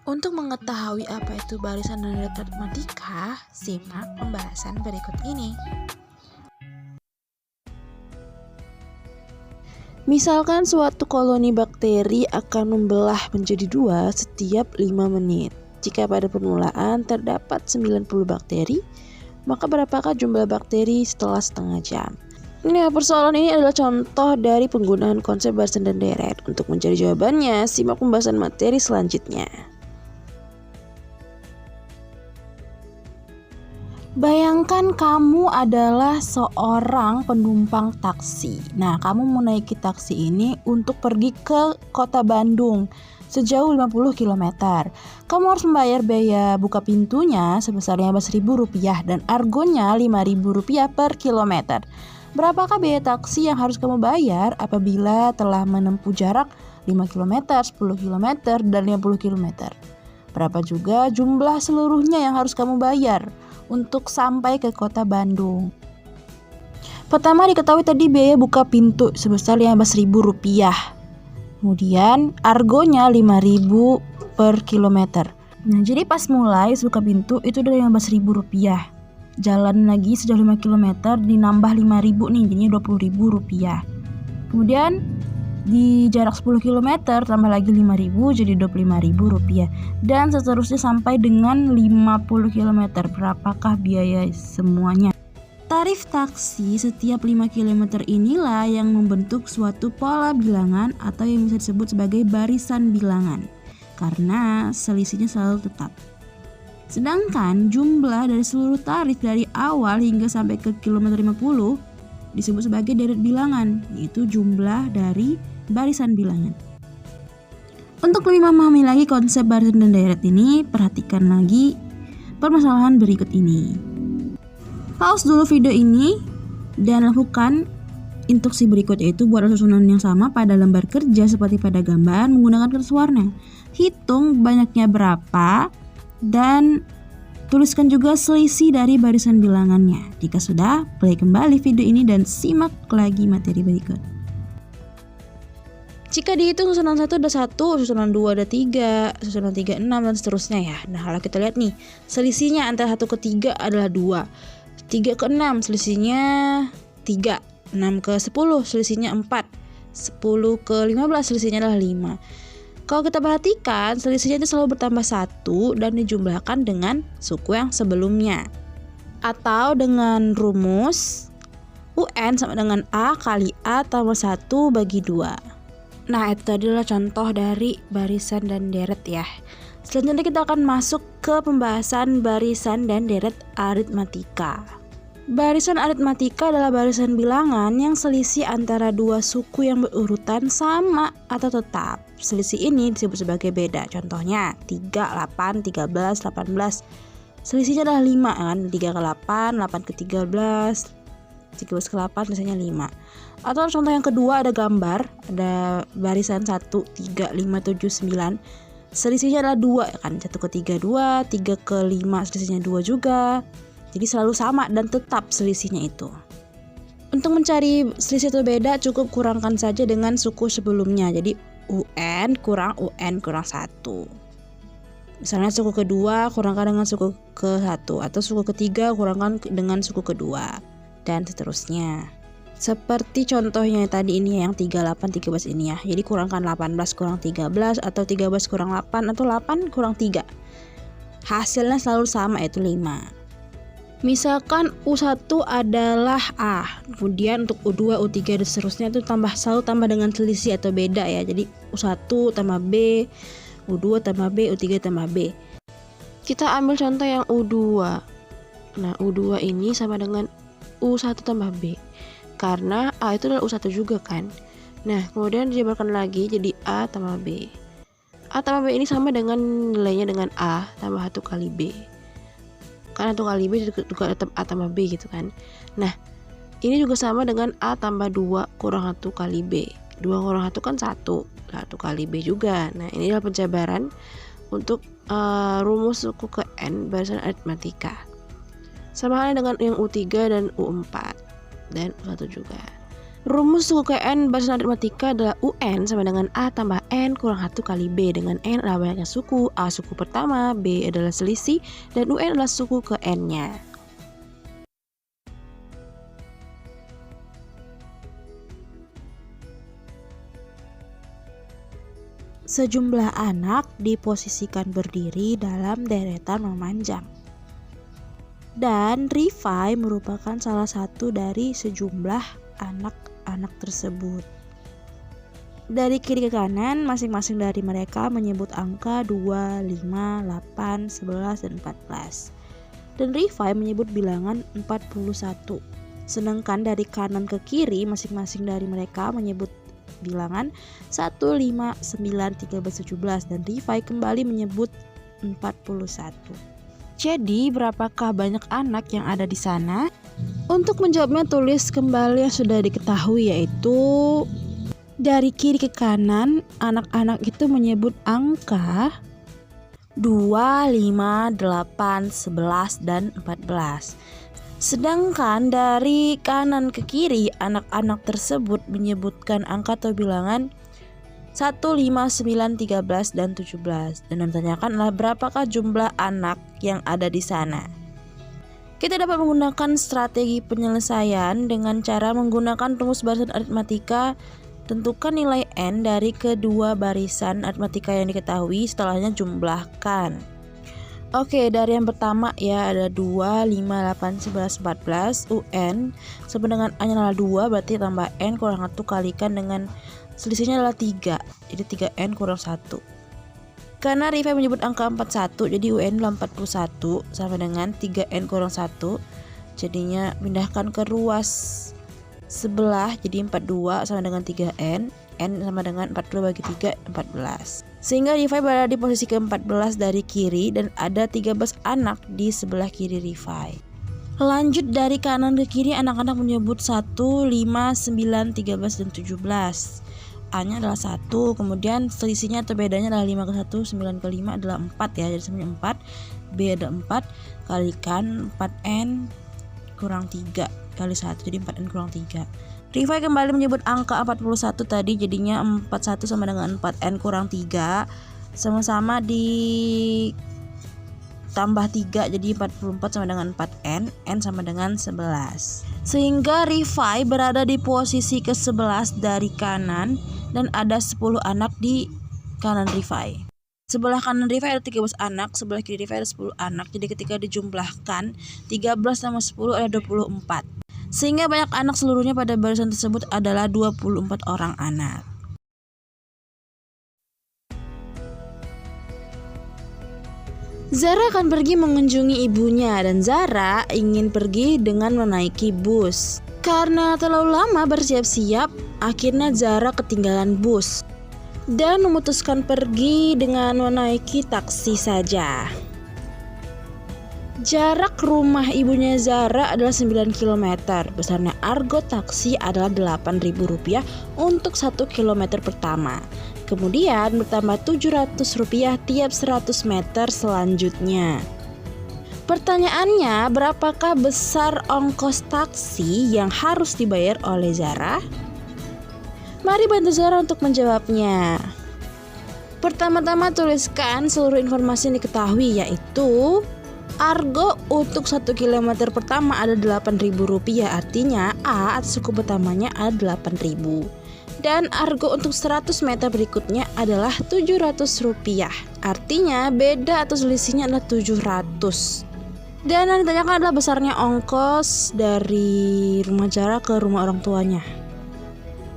Untuk mengetahui apa itu barisan dan deret aritmatika, simak pembahasan berikut ini. Misalkan suatu koloni bakteri akan membelah menjadi 2 setiap 5 menit. Jika pada permulaan terdapat 90 bakteri, maka berapakah jumlah bakteri setelah setengah jam? Persoalan ini adalah contoh dari penggunaan konsep barisan dan deret. Untuk mencari jawabannya, simak pembahasan materi selanjutnya. Bayangkan kamu adalah seorang penumpang taksi. Nah, kamu mau naiki taksi ini untuk pergi ke kota Bandung sejauh 50 km. Kamu harus membayar biaya buka pintunya sebesar Rp15.000 dan argonya Rp5.000 per kilometer. Berapakah biaya taksi yang harus kamu bayar apabila telah menempuh jarak 5 km, 10 km, dan 50 km? Berapa juga jumlah seluruhnya yang harus kamu bayar untuk sampai ke kota Bandung? Pertama diketahui tadi biaya buka pintu sebesar Rp15.000. Kemudian argonya Rp5.000 per kilometer. Nah, jadi pas mulai buka pintu itu udah Rp15.000. Jalan lagi sejauh 5 km dinambah Rp5.000 nih, jadinya Rp20.000. Kemudian di jarak 10 km tambah lagi Rp5.000 jadi Rp25.000 dan seterusnya sampai dengan 50 km. Berapakah biaya semuanya? Tarif taksi setiap 5 km inilah yang membentuk suatu pola bilangan atau yang bisa disebut sebagai barisan bilangan karena selisihnya selalu tetap. Sedangkan jumlah dari seluruh tarif dari awal hingga sampai ke kilometer 50 disebut sebagai deret bilangan, yaitu jumlah dari barisan bilangan. Untuk lebih memahami lagi konsep barisan dan deret ini, perhatikan lagi permasalahan berikut ini. Pause dulu video ini dan lakukan instruksi berikut, yaitu buat susunan yang sama pada lembar kerja seperti pada gambar menggunakan kertas warna. Hitung banyaknya berapa dan tuliskan juga selisih dari barisan bilangannya. Jika sudah, play kembali video ini dan simak lagi materi berikut. Jika dihitung susunan 1 ada 1, susunan 2 ada 3, susunan 3 6 dan seterusnya ya. Nah, kalau kita lihat nih, selisihnya antara 1 ke 3 adalah 2. 3 ke 6 selisihnya 3, 6 ke 10 selisihnya 4, 10 ke 15 selisihnya adalah 5. Kalau kita perhatikan, selisihnya itu selalu bertambah 1 dan dijumlahkan dengan suku yang sebelumnya. Atau dengan rumus UN sama dengan A kali A tambah 1 bagi 2. Nah, itu adalah contoh dari barisan dan deret ya. Selanjutnya kita akan masuk ke pembahasan barisan dan deret aritmatika. Barisan aritmatika adalah barisan bilangan yang selisih antara dua suku yang berurutan sama atau tetap. Selisih ini disebut sebagai beda. Contohnya 3, 8, 13, 18. Selisihnya adalah 5 kan? 3 ke 8, 8 ke 13, 13 ke 8 biasanya 5. Atau contoh yang kedua ada gambar, ada barisan 1, 3, 5, 7, 9. Selisihnya adalah 2 kan? 1 ke 3 2, 3 ke 5 selisihnya 2 juga. Jadi selalu sama dan tetap selisihnya itu. Untuk mencari selisih atau beda cukup kurangkan saja dengan suku sebelumnya. Jadi UN kurang 1. Misalnya suku kedua kurangkan dengan suku ke-1 atau suku ketiga kurangkan dengan suku kedua dan seterusnya. Seperti contohnya tadi ini yang 38 13 ini ya. Jadi kurangkan 18 kurang 13 atau 13 kurang 8 atau 8 kurang 3. Hasilnya selalu sama, yaitu 5. Misalkan U1 adalah A, kemudian untuk U2, U3 dan seterusnya itu selalu tambah dengan selisih atau beda ya. Jadi U1 tambah B, U2 tambah B, U3 tambah B. Kita ambil contoh yang U2. Nah, U2 ini sama dengan U1 tambah B. Karena A itu adalah U1 juga kan. Nah, kemudian dijabarkan lagi jadi A tambah B. A tambah B ini sama dengan nilainya dengan A tambah 1 kali B. Karena 1 kali B juga tetap A tambah B gitu kan. Nah, ini juga sama dengan A tambah 2 kurang 1 kali B. 2 kurang 1 kan 1. 1 kali B juga. Nah, ini adalah penjabaran untuk rumus suku ke N barisan aritmatika. Sama halnya dengan yang U3 dan U4 dan U1 juga. Rumus suku ke N barisan aritmatika adalah UN sama dengan A tambah N kurang 1 kali B, dengan N adalah banyaknya suku, A suku pertama, B adalah selisih, dan UN adalah suku ke N-nya. Sejumlah anak diposisikan berdiri dalam deretan memanjang. Dan Rifai merupakan salah satu dari sejumlah anak-anak tersebut. Dari kiri ke kanan, masing-masing dari mereka menyebut angka 2, 5, 8, 11, dan 14. Dan Rifai menyebut bilangan 41. Sedangkan dari kanan ke kiri, masing-masing dari mereka menyebut bilangan 1, 5, 9, 13, 17. Dan Rifai kembali menyebut 41. Jadi, berapakah banyak anak yang ada di sana? Untuk menjawabnya, tulis kembali yang sudah diketahui, yaitu dari kiri ke kanan, anak-anak itu menyebut angka 2, 5, 8, 11, dan 14. Sedangkan dari kanan ke kiri, anak-anak tersebut menyebutkan angka atau bilangan 1, 5, 9, 13, dan 17. Dan yang ditanyakan adalah berapakah jumlah anak yang ada di sana. Kita dapat menggunakan strategi penyelesaian dengan cara menggunakan rumus barisan aritmatika. Tentukan nilai N dari kedua barisan aritmatika yang diketahui, setelahnya jumlahkan. Oke, dari yang pertama ya ada 2, 5, 8, 11, 14. UN sama dengan A-nya adalah 2, berarti tambah N kurang 1 kalikan dengan selisihnya adalah 3. Jadi 3N kurang 1. Karena Rifai menyebut angka 41, jadi UN adalah 41 sama dengan 3N kurang 1. Jadinya pindahkan ke ruas sebelah, jadi 42 sama dengan 3N. N sama dengan 40 bagi 3, 14. Sehingga Rifai berada di posisi ke-14 dari kiri dan ada 13 anak di sebelah kiri Rifai. Lanjut dari kanan ke kiri, anak-anak menyebut 1, 5, 9, 13, dan 17. A-nya adalah 1, kemudian selisihnya atau bedanya adalah 5 ke 1, 9 ke 5 adalah 4 ya, jadi semuanya 4. B ada 4, kalikan 4N kurang 3 kali 1, jadi 4N kurang 3. Rifai kembali menyebut angka 41 tadi, jadinya 41 sama dengan 4N kurang 3. Sama-sama ditambah 3, jadi 44 sama dengan 4N. N sama dengan 11. Sehingga Rifai berada di posisi ke-11 dari kanan dan ada 10 anak di kanan Rifai. Sebelah kanan Rifai ada 13 anak, sebelah kiri Rifai ada 10 anak. Jadi ketika dijumlahkan 13 sama 10 ada 24. Sehingga banyak anak seluruhnya pada barisan tersebut adalah 24 orang anak. Zara akan pergi mengunjungi ibunya dan Zara ingin pergi dengan menaiki bus. Karena terlalu lama bersiap-siap, akhirnya Zara ketinggalan bus dan memutuskan pergi dengan menaiki taksi saja. Jarak rumah ibunya Zara adalah 9 km. Besarnya argo taksi adalah Rp8.000 untuk 1 km pertama. Kemudian bertambah Rp700 tiap 100 meter selanjutnya. Pertanyaannya, berapakah besar ongkos taksi yang harus dibayar oleh Zara? Mari bantu Zara untuk menjawabnya. Pertama-tama tuliskan seluruh informasi yang diketahui, yaitu argo untuk 1 km pertama ada Rp8.000, artinya A atau suku pertamanya ada Rp8.000. Dan argo untuk 100 meter berikutnya adalah Rp700, artinya beda atau selisihnya adalah 700. Dan yang ditanyakan adalah besarnya ongkos dari rumah Zara ke rumah orang tuanya.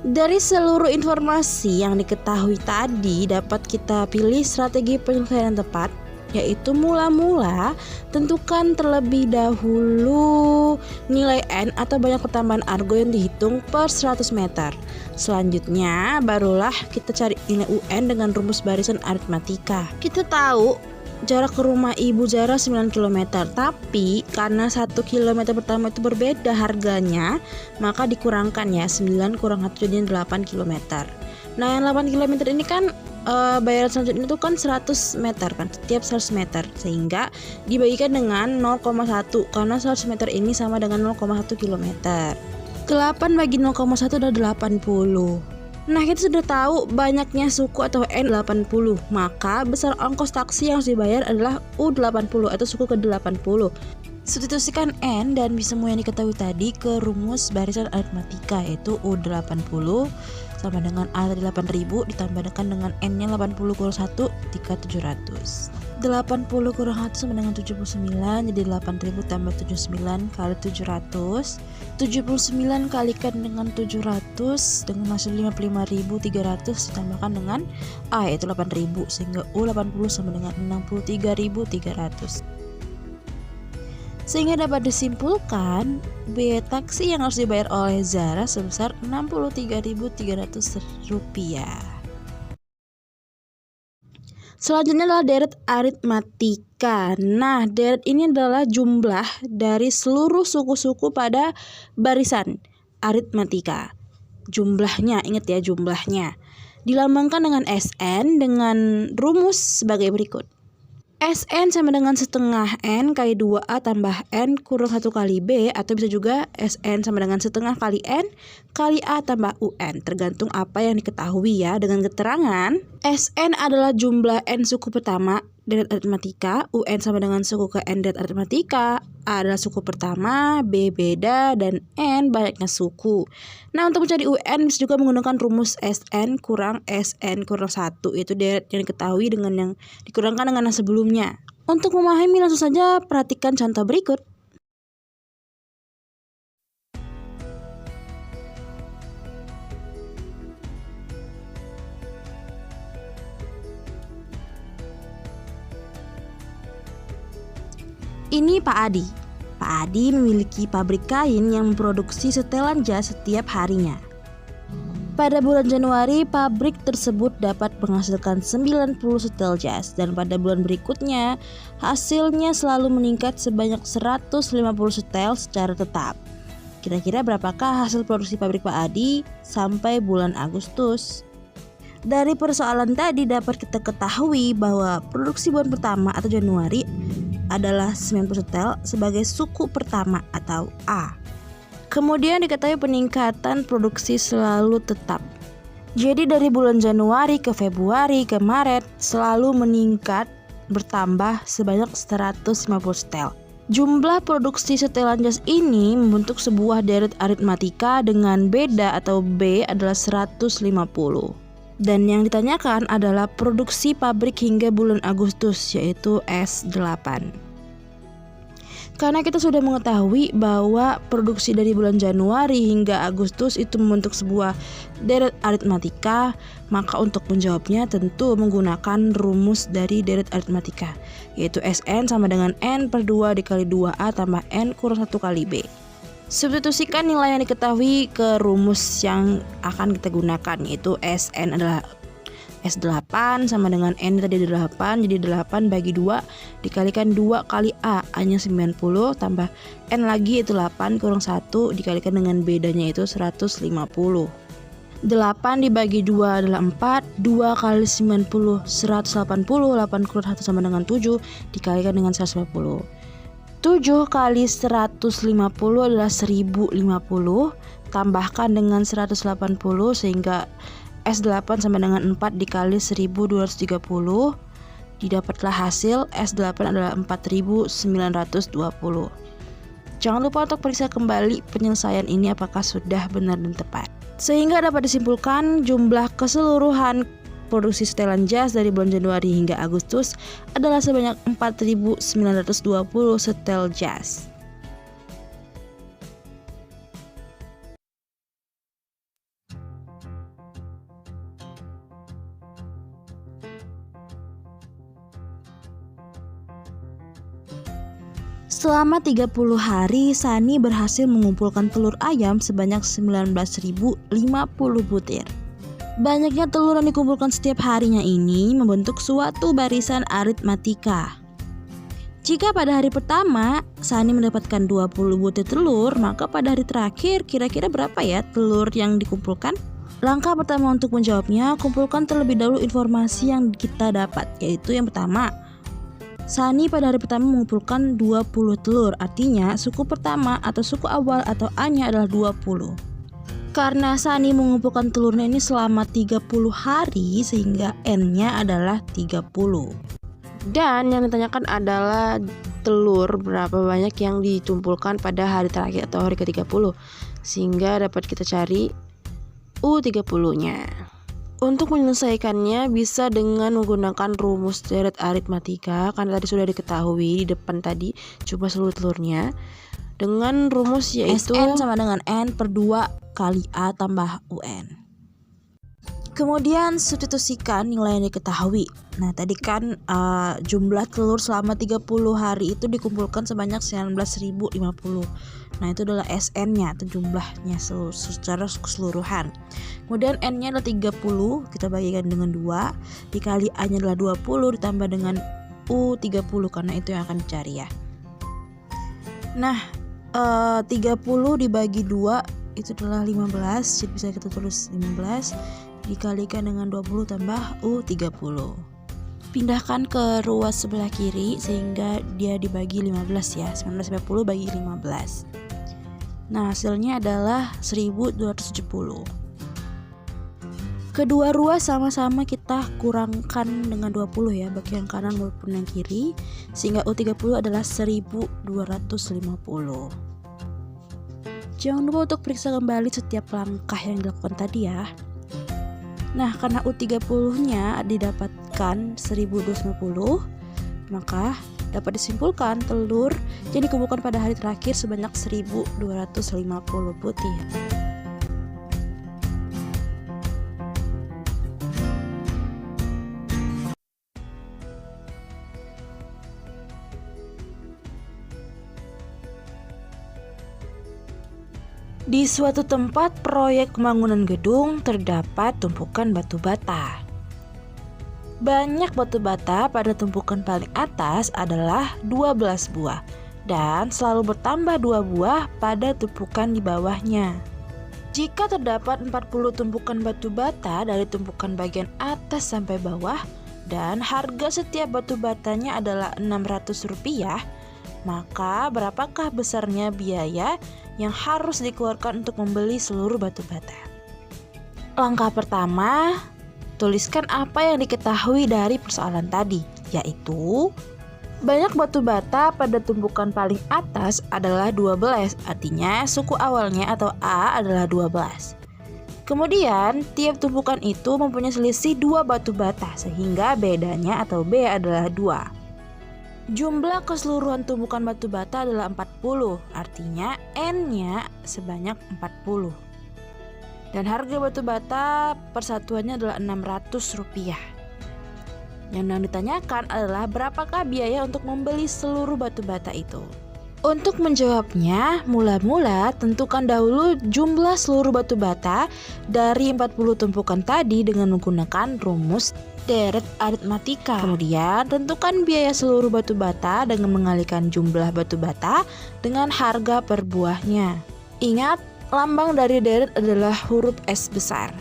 Dari seluruh informasi yang diketahui tadi, dapat kita pilih strategi penyelesaian yang tepat, yaitu mula-mula tentukan terlebih dahulu nilai N atau banyak pertambahan argo yang dihitung per 100 meter. Selanjutnya barulah kita cari nilai UN dengan rumus barisan aritmatika. Kita tahu jarak ke rumah ibu Zara 9 km, tapi karena 1 km pertama itu berbeda harganya, maka dikurangkan ya, 9 kurang 1 jadi 8 km. Nah yang 8 km ini kan bayaran selanjutnya itu kan 100 meter kan, setiap 100 meter, sehingga dibagikan dengan 0,1 karena 100 meter ini sama dengan 0,1 km. 8 bagi 0,1 adalah 80. Nah, kita sudah tahu banyaknya suku atau N80, maka besar ongkos taksi yang harus dibayar adalah U80 atau suku ke-80. Substitusikan N dan semua yang diketahui tadi ke rumus barisan aritmatika, yaitu U80 sama dengan A tadi 8000 ditambahkan dengan N-nya 80 kurang 1 dikali 700. 80 kurang 1 sama dengan 79, jadi 8000 tambah 79 kali 700. 79 kalikan dengan 700 dengan hasil 55.300 ditambahkan dengan A yaitu 8000, sehingga U80 sama dengan 63.300. Sehingga dapat disimpulkan biaya taksi yang harus dibayar oleh Zara sebesar Rp63.300. Selanjutnya adalah deret aritmatika. Nah, deret ini adalah jumlah dari seluruh suku-suku pada barisan aritmatika. Jumlahnya, ingat ya jumlahnya. Dilambangkan dengan SN dengan rumus sebagai berikut. SN sama dengan setengah N kali 2A tambah N kurang 1 kali B, atau bisa juga SN sama dengan setengah kali N kali A tambah UN, tergantung apa yang diketahui ya. Dengan keterangan SN adalah jumlah N suku pertama deret aritmatika, UN sama dengan suku ke N deret aritmatika, A adalah suku pertama, B beda, dan N banyaknya suku. Nah, untuk mencari UN bisa juga menggunakan rumus SN kurang 1, itu deret yang diketahui dengan yang dikurangkan dengan yang sebelumnya. Untuk memahami langsung saja perhatikan contoh berikut. Ini Pak Adi. Pak Adi memiliki pabrik kain yang memproduksi setelan jas setiap harinya. Pada bulan Januari, pabrik tersebut dapat menghasilkan 90 setel jas, dan pada bulan berikutnya hasilnya selalu meningkat sebanyak 150 setel secara tetap. Kira-kira berapakah hasil produksi pabrik Pak Adi sampai bulan Agustus? Dari persoalan tadi dapat kita ketahui bahwa produksi bulan pertama atau Januari adalah 90 setel sebagai suku pertama atau A. Kemudian diketahui peningkatan produksi selalu tetap. Jadi dari bulan Januari ke Februari ke Maret selalu meningkat bertambah sebanyak 150 setel. Jumlah produksi setelan jas ini membentuk sebuah deret aritmatika dengan beda atau B adalah 150. Dan yang ditanyakan adalah produksi pabrik hingga bulan Agustus, yaitu S8. Karena kita sudah mengetahui bahwa produksi dari bulan Januari hingga Agustus itu membentuk sebuah deret aritmatika, maka untuk menjawabnya tentu menggunakan rumus dari deret aritmatika, yaitu SN sama dengan N per 2 dikali 2A tambah N kurang 1 kali B. Substitusikan nilai yang diketahui ke rumus yang akan kita gunakan, yaitu SN adalah S8 sama dengan N tadi 8, jadi 8 bagi 2 dikalikan 2 kali A, A-nya 90 tambah N lagi itu 8 kurang 1 dikalikan dengan bedanya itu 150. 8 dibagi 2 adalah 4, 2 kali 90 180, 8 kurang 1 sama dengan 7 dikalikan dengan 150. 7 kali 150 adalah 1050, tambahkan dengan 180 sehingga S8 sama dengan 4 dikali 1230, didapatlah hasil S8 adalah 4920. Jangan lupa untuk periksa kembali penyelesaian ini apakah sudah benar dan tepat. Sehingga dapat disimpulkan jumlah keseluruhan produksi setelan jas dari bulan Januari hingga Agustus adalah sebanyak 4920 setel jas. Selama 30 hari, Sani berhasil mengumpulkan telur ayam sebanyak 19.050 butir. Banyaknya telur yang dikumpulkan setiap harinya ini membentuk suatu barisan aritmatika. Jika pada hari pertama Sani mendapatkan 20 butir telur, maka pada hari terakhir kira-kira berapa ya telur yang dikumpulkan? Langkah pertama untuk menjawabnya, kumpulkan terlebih dahulu informasi yang kita dapat, yaitu yang pertama, Sani pada hari pertama mengumpulkan 20 telur, artinya suku pertama atau suku awal atau A-nya adalah 20. Karena Sani mengumpulkan telurnya ini selama 30 hari sehingga N-nya adalah 30. Dan yang ditanyakan adalah telur berapa banyak yang ditumpulkan pada hari terakhir atau hari ke-30, sehingga dapat kita cari U30-nya. Untuk menyelesaikannya bisa dengan menggunakan rumus deret aritmatika, karena tadi sudah diketahui di depan tadi jumlah seluruh telurnya. Dengan rumus yaitu Sn sama dengan N per 2 kali A tambah UN. Kemudian substitusikan nilai yang diketahui. Nah tadi kan jumlah telur selama 30 hari itu dikumpulkan sebanyak 19.050. Nah itu adalah SN-nya atau jumlahnya secara keseluruhan. Kemudian N-nya adalah 30, kita bagikan dengan 2, dikali A-nya adalah 20 ditambah dengan U30 karena itu yang akan dicari ya. Nah 30 dibagi 2 itu adalah 15, jadi bisa kita tulis 15 dikalikan dengan 20 tambah U30. Pindahkan ke ruas sebelah kiri sehingga dia dibagi 15 ya. 1950 bagi 15. Nah hasilnya adalah 1270. Kedua ruas sama-sama kita kurangkan dengan 20 ya, bagian kanan maupun yang kiri, sehingga U30 adalah 1250. Jangan lupa untuk periksa kembali setiap langkah yang dilakukan tadi ya. Nah karena U30-nya didapatkan 1250, maka dapat disimpulkan telur yang dikumpulkan pada hari terakhir sebanyak 1250 butir. Di suatu tempat proyek pembangunan gedung terdapat tumpukan batu bata. Banyak batu bata pada tumpukan paling atas adalah 12 buah dan selalu bertambah 2 buah pada tumpukan di bawahnya. Jika terdapat 40 tumpukan batu bata dari tumpukan bagian atas sampai bawah dan harga setiap batu batanya adalah Rp600, maka berapakah besarnya biaya yang harus dikeluarkan untuk membeli seluruh batu bata? Langkah pertama, tuliskan apa yang diketahui dari persoalan tadi, yaitu banyak batu bata pada tumpukan paling atas adalah 12, artinya suku awalnya atau A adalah 12. Kemudian, tiap tumpukan itu mempunyai selisih 2 batu bata, sehingga bedanya atau B adalah 2. Jumlah keseluruhan tumpukan batu bata adalah 40, artinya N-nya sebanyak 40. Dan harga batu bata persatuannya adalah Rp600. Yang ditanyakan adalah berapakah biaya untuk membeli seluruh batu bata itu? Untuk menjawabnya, mula-mula tentukan dahulu jumlah seluruh batu bata dari 40 tumpukan tadi dengan menggunakan rumus deret aritmatika. Kemudian tentukan biaya seluruh batu bata dengan mengalihkan jumlah batu bata dengan harga per buahnya. Ingat, lambang dari deret adalah huruf S besar.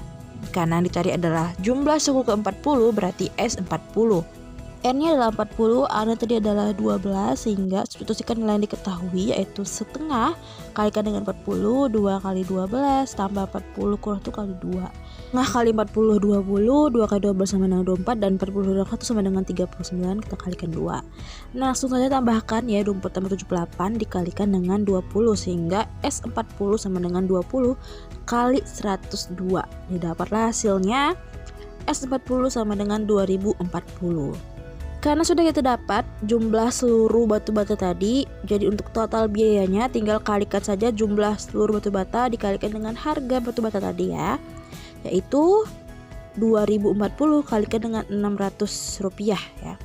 Karena yang dicari adalah jumlah suku ke-40 berarti S40. N-nya adalah 40, A-nya tadi adalah 12, sehingga substitusikan nilai yang diketahui yaitu setengah kalikan dengan 40, 2 kali 12 tambah 40 kurang 1 kali 2. Nah kali 40 20, 2 kali 12 sama dengan 24, dan 40 kurang 1 sama dengan 39, kita kalikan 2. Nah langsung saja tambahkan ya, 24 tambah 78 dikalikan dengan 20, sehingga S40 sama dengan 20 kali 102. Didapatlah hasilnya S40 sama dengan 2040. Karena sudah kita dapat jumlah seluruh batu bata tadi, jadi untuk total biayanya tinggal kalikan saja jumlah seluruh batu bata dikalikan dengan harga batu bata tadi ya, yaitu 2040 kalikan dengan Rp600 ya.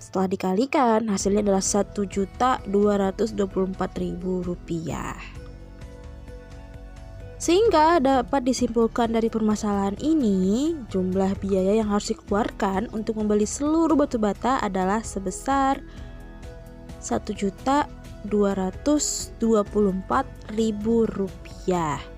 Setelah dikalikan hasilnya adalah Rp1.224.000. Sehingga dapat disimpulkan dari permasalahan ini, jumlah biaya yang harus dikeluarkan untuk membeli seluruh batu bata adalah sebesar Rp1.224.000.